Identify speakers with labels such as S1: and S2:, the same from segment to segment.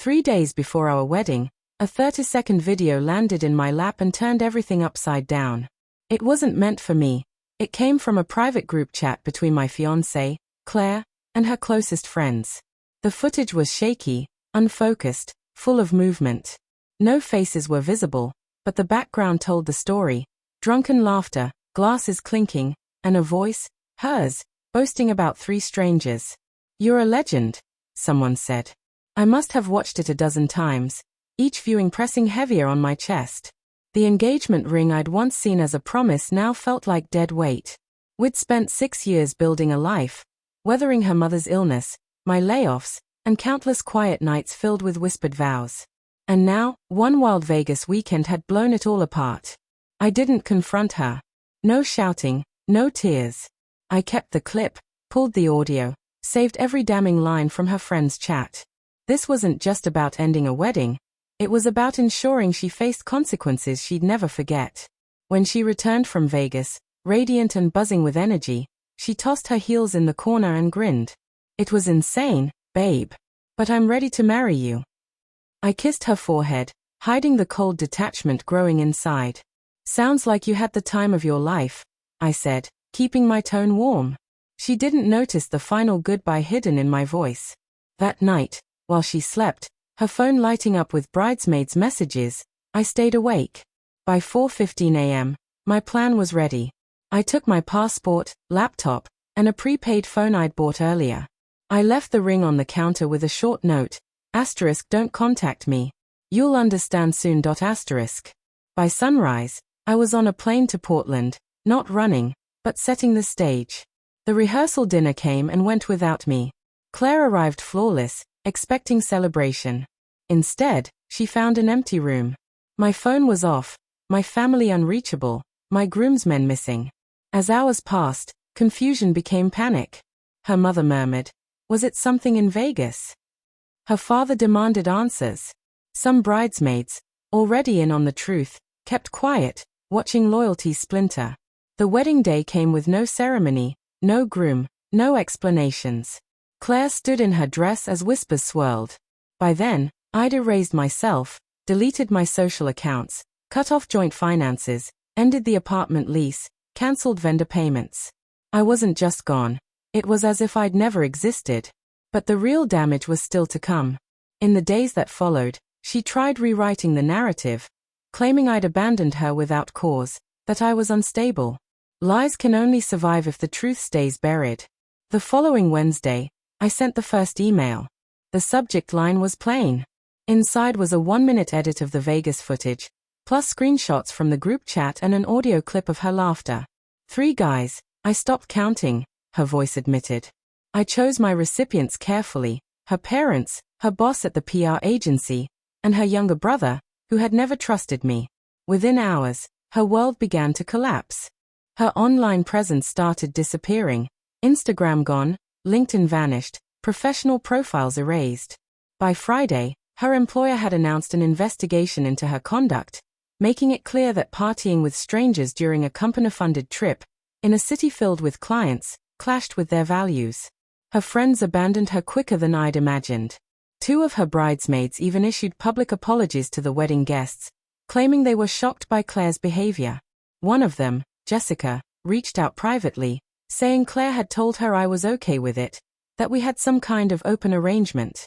S1: 3 days before our wedding, a 30-second video landed in my lap and turned everything upside down. It wasn't meant for me. It came from a private group chat between my fiancée, Claire, and her closest friends. The footage was shaky, unfocused, full of movement. No faces were visible, but the background told the story. Drunken laughter, glasses clinking, and a voice, hers, boasting about 3 strangers. "You're a legend," someone said. I must have watched it a dozen times, each viewing pressing heavier on my chest. The engagement ring I'd once seen as a promise now felt like dead weight. We'd spent 6 years building a life, weathering her mother's illness, my layoffs, and countless quiet nights filled with whispered vows. And now, one wild Vegas weekend had blown it all apart. I didn't confront her. No shouting, no tears. I kept the clip, pulled the audio, saved every damning line from her friend's chat. This wasn't just about ending a wedding. It was about ensuring she faced consequences she'd never forget. When she returned from Vegas, radiant and buzzing with energy, she tossed her heels in the corner and grinned. "It was insane, babe. But I'm ready to marry you." I kissed her forehead, hiding the cold detachment growing inside. "Sounds like you had the time of your life," I said, keeping my tone warm. She didn't notice the final goodbye hidden in my voice. That night, while she slept, her phone lighting up with bridesmaids' messages, I stayed awake. By 4:15 a.m., my plan was ready. I took my passport, laptop, and a prepaid phone I'd bought earlier. I left the ring on the counter with a short note, "Don't contact me. You'll understand soon." By sunrise, I was on a plane to Portland, not running, but setting the stage. The rehearsal dinner came and went without me. Claire arrived flawless, expecting celebration. Instead, she found an empty room. My phone was off, my family unreachable, my groomsmen missing. As hours passed, confusion became panic. Her mother murmured, "Was it something in Vegas?" Her father demanded answers. Some bridesmaids, already in on the truth, kept quiet, watching loyalty splinter. The wedding day came with no ceremony, no groom, no explanations. Claire stood in her dress as whispers swirled. By then, I'd erased myself, deleted my social accounts, cut off joint finances, ended the apartment lease, cancelled vendor payments. I wasn't just gone. It was as if I'd never existed. But the real damage was still to come. In the days that followed, she tried rewriting the narrative, claiming I'd abandoned her without cause, that I was unstable. Lies can only survive if the truth stays buried. The following Wednesday, I sent the first email. The subject line was plain. Inside was a 1-minute edit of the Vegas footage, plus screenshots from the group chat and an audio clip of her laughter. 3 guys, I stopped counting, her voice admitted. I chose my recipients carefully, her parents, her boss at the PR agency, and her younger brother, who had never trusted me. Within hours, her world began to collapse. Her online presence started disappearing. Instagram gone, LinkedIn vanished, professional profiles erased. By Friday, her employer had announced an investigation into her conduct, making it clear that partying with strangers during a company-funded trip, in a city filled with clients, clashed with their values. Her friends abandoned her quicker than I'd imagined. 2 of her bridesmaids even issued public apologies to the wedding guests, claiming they were shocked by Claire's behavior. One of them, Jessica, reached out privately, saying Claire had told her I was okay with it, that we had some kind of open arrangement.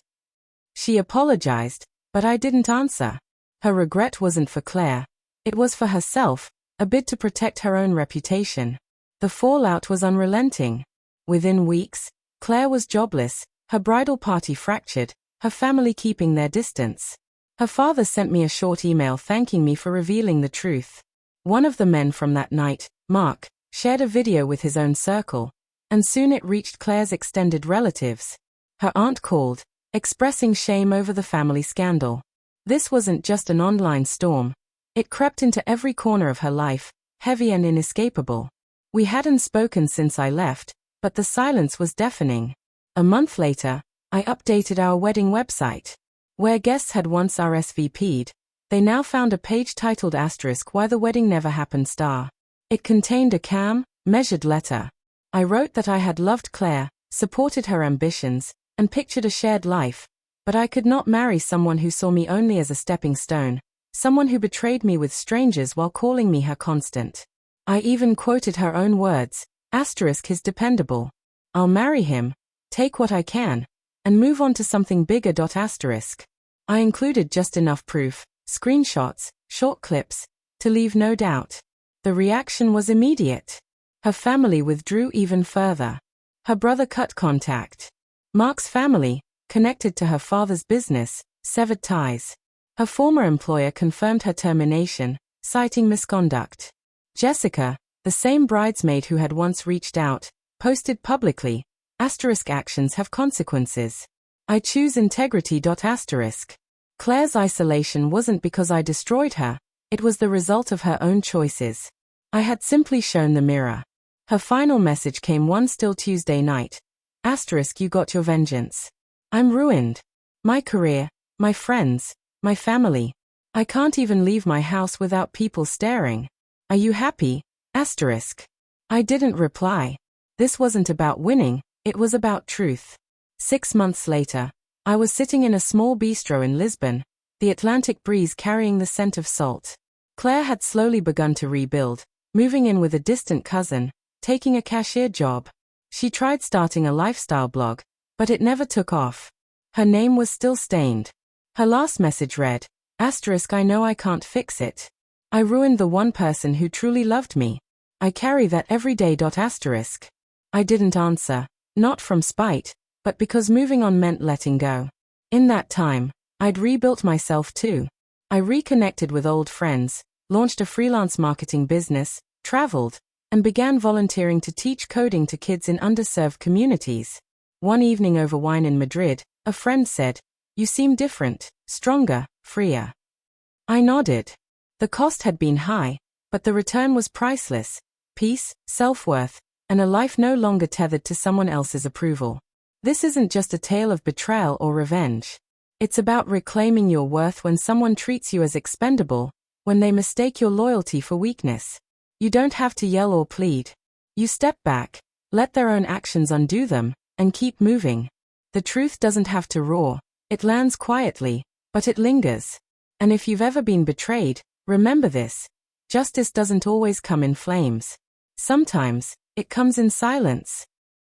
S1: She apologized, but I didn't answer. Her regret wasn't for Claire. It was for herself, a bid to protect her own reputation. The fallout was unrelenting. Within weeks, Claire was jobless, her bridal party fractured, her family keeping their distance. Her father sent me a short email thanking me for revealing the truth. One of the men from that night, Mark, shared a video with his own circle, and soon it reached Claire's extended relatives. Her aunt called, expressing shame over the family scandal. This wasn't just an online storm. It crept into every corner of her life, heavy and inescapable. We hadn't spoken since I left, but the silence was deafening. A month later, I updated our wedding website. Where guests had once RSVP'd, they now found a page titled "Why the Wedding Never Happened." It contained a calm, measured letter. I wrote that I had loved Claire, supported her ambitions, and pictured a shared life, But I could not marry someone who saw me only as a stepping stone, someone who betrayed me with strangers while calling me her constant. I even quoted her own words, *He's dependable. I'll marry him, take what I can, and move on to something bigger. I included just enough proof, screenshots, short clips, to leave no doubt. The reaction was immediate. Her family withdrew even further. Her brother cut contact. Mark's family, connected to her father's business, severed ties. Her former employer confirmed her termination, citing misconduct. Jessica, the same bridesmaid who had once reached out, posted publicly, *actions have consequences. I choose integrity. Claire's isolation wasn't because I destroyed her, it was the result of her own choices. I had simply shown the mirror. Her final message came one still Tuesday night. You got your vengeance. I'm ruined. My career, my friends, my family. I can't even leave my house without people staring. Are you happy? I didn't reply. This wasn't about winning, it was about truth. 6 months later, I was sitting in a small bistro in Lisbon, the Atlantic breeze carrying the scent of salt. Claire had slowly begun to rebuild, moving in with a distant cousin, taking a cashier job. She tried starting a lifestyle blog, but it never took off. Her name was still stained. Her last message read, I know I can't fix it. I ruined the one person who truly loved me. I carry that every day. I didn't answer, not from spite, but because moving on meant letting go. In that time, I'd rebuilt myself too. I reconnected with old friends, launched a freelance marketing business, traveled, and began volunteering to teach coding to kids in underserved communities. One evening over wine in Madrid, a friend said, "You seem different, stronger, freer." I nodded. The cost had been high, but the return was priceless. Peace, self-worth, and a life no longer tethered to someone else's approval. This isn't just a tale of betrayal or revenge. It's about reclaiming your worth when someone treats you as expendable, when they mistake your loyalty for weakness. You don't have to yell or plead. You step back, let their own actions undo them, and keep moving. The truth doesn't have to roar. It lands quietly, but it lingers. And if you've ever been betrayed, remember this. Justice doesn't always come in flames. Sometimes, it comes in silence.